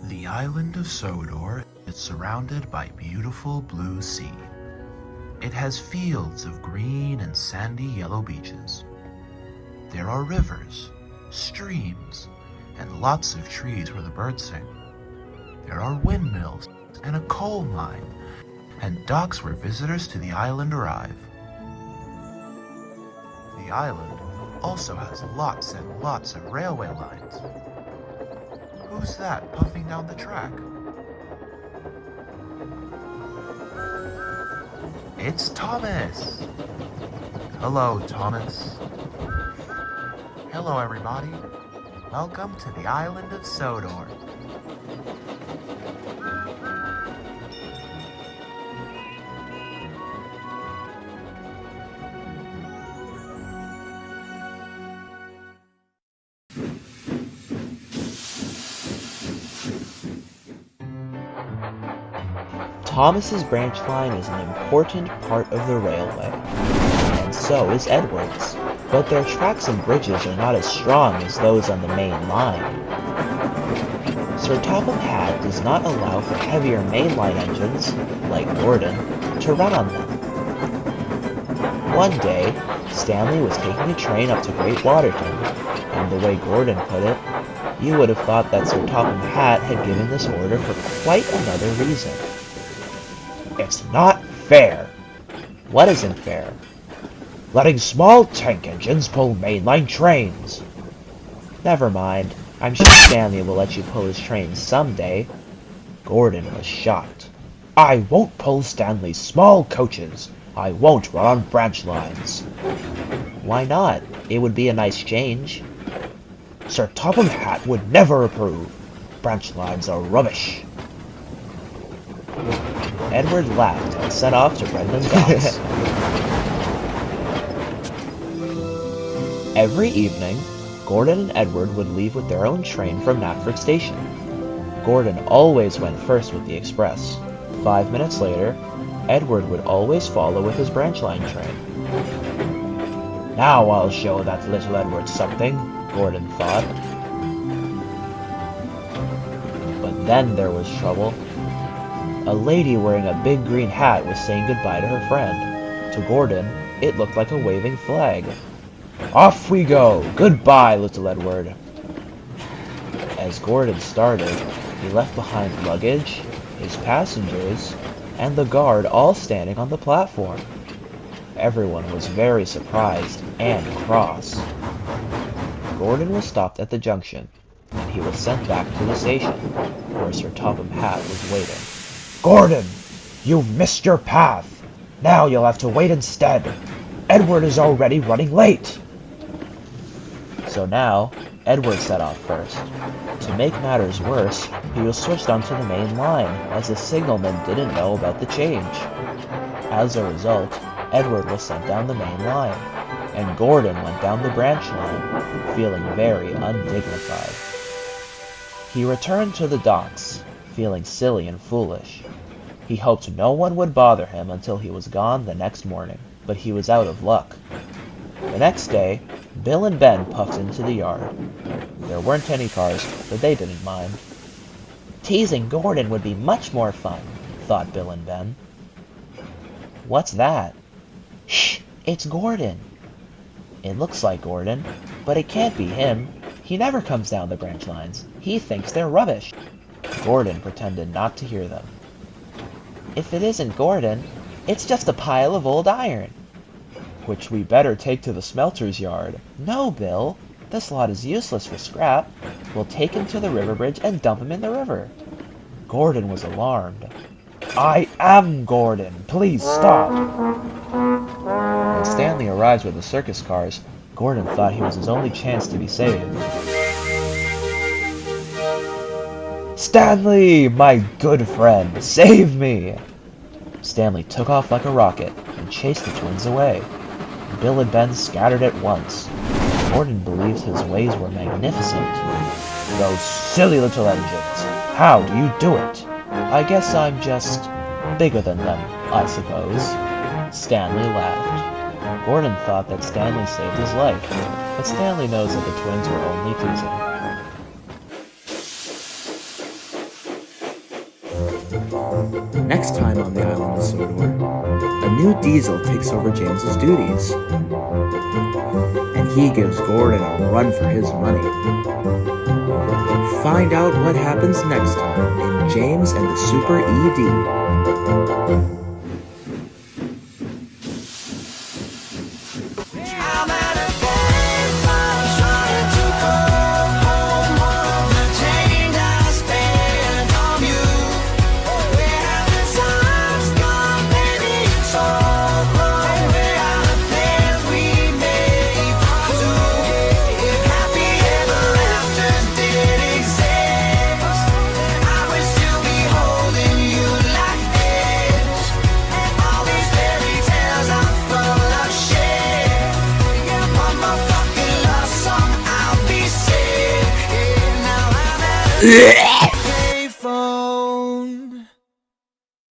The island of Sodor is surrounded by beautiful blue sea. It has fields of green and sandy yellow beaches. There are rivers, streams, and lots of trees where the birds sing. There are windmills and a coal mine, and docks where visitors to the island arrive. The island also has lots and lots of railway lines. Who's that puffing down the track? It's Thomas! Hello, Thomas. Hello, everybody. Welcome to the island of Sodor. Thomas's branch line is an important part of the railway, and so is Edward's, but their tracks and bridges are not as strong as those on the main line. Sir Topham Hatt does not allow for heavier mainline engines, like Gordon, to run on them. One day, Stanley was taking a train up to Great Waterton, and the way Gordon put it, you would have thought that Sir Topham Hatt had given this order for quite another reason. It's not fair. What isn't fair? Letting small tank engines pull mainline trains. Never mind. I'm sure Stanley will let you pull his trains someday. Gordon was shocked. I won't pull Stanley's small coaches. I won't run on branch lines. Why not? It would be a nice change. Sir Topham Hatt would never approve. Branch lines are rubbish. Edward laughed and set off to Brendan's docks. Every evening, Gordon and Edward would leave with their own train from Knapford Station. Gordon always went first with the express. 5 minutes later, Edward would always follow with his branch line train. Now I'll show that little Edward something, Gordon thought. But then there was trouble. A lady wearing a big green hat was saying goodbye to her friend. To Gordon, it looked like a waving flag. Off we go! Goodbye, little Edward! As Gordon started, he left behind luggage, his passengers, and the guard all standing on the platform. Everyone was very surprised and cross. Gordon was stopped at the junction, and he was sent back to the station, where Sir Topham Hatt was waiting. Gordon, you missed your path. Now you'll have to wait instead. Edward is already running late. So now, Edward set off first. To make matters worse, he was switched onto the main line, as the signalman didn't know about the change. As a result, Edward was sent down the main line, and Gordon went down the branch line, feeling very undignified. He returned to the docks, feeling silly and foolish. He hoped no one would bother him until he was gone the next morning, but he was out of luck. The next day, Bill and Ben puffed into the yard. There weren't any cars, but they didn't mind. Teasing Gordon would be much more fun, thought Bill and Ben. What's that? Shh, it's Gordon. It looks like Gordon, but it can't be him. He never comes down the branch lines. He thinks they're rubbish. Gordon pretended not to hear them. If it isn't Gordon, it's just a pile of old iron. Which we better take to the smelter's yard. No, Bill. This lot is useless for scrap. We'll take him to the river bridge and dump him in the river. Gordon was alarmed. I am Gordon. Please stop. When Stanley arrived with the circus cars, Gordon thought he was his only chance to be saved. Stanley, my good friend, save me! Stanley took off like a rocket and chased the twins away. Bill and Ben scattered at once. Gordon believed his ways were magnificent. Those silly little engines! How do you do it? I guess I'm just bigger than them, I suppose. Stanley laughed. Gordon thought that Stanley saved his life, but Stanley knows that the twins were only teasing. Next time on the island of Sodor, a new diesel takes over James's duties, and he gives Gordon a run for his money. Find out what happens next time in James and the Super ED. Blech!